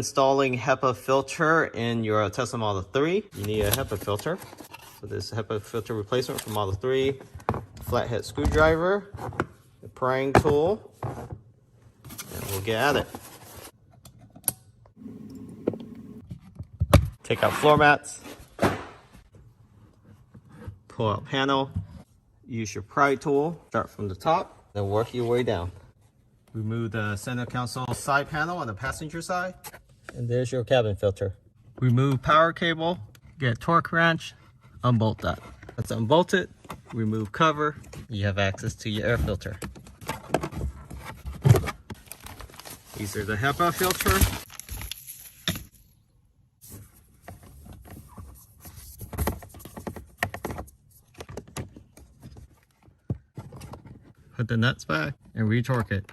Installing HEPA filter in your Tesla Model 3. You need a HEPA filter. So this HEPA filter replacement for Model 3, flathead screwdriver, the prying tool, and we'll get at it. Take out floor mats, pull out panel, use your pry tool, start from the top, then work your way down. Remove the center console side panel on the passenger side, and there's your cabin filter. Remove power cable, get a torque wrench, unbolt that. Let's unbolt it, remove cover, you have access to your air filter. These are the HEPA filter. Put the nuts back and retorque it.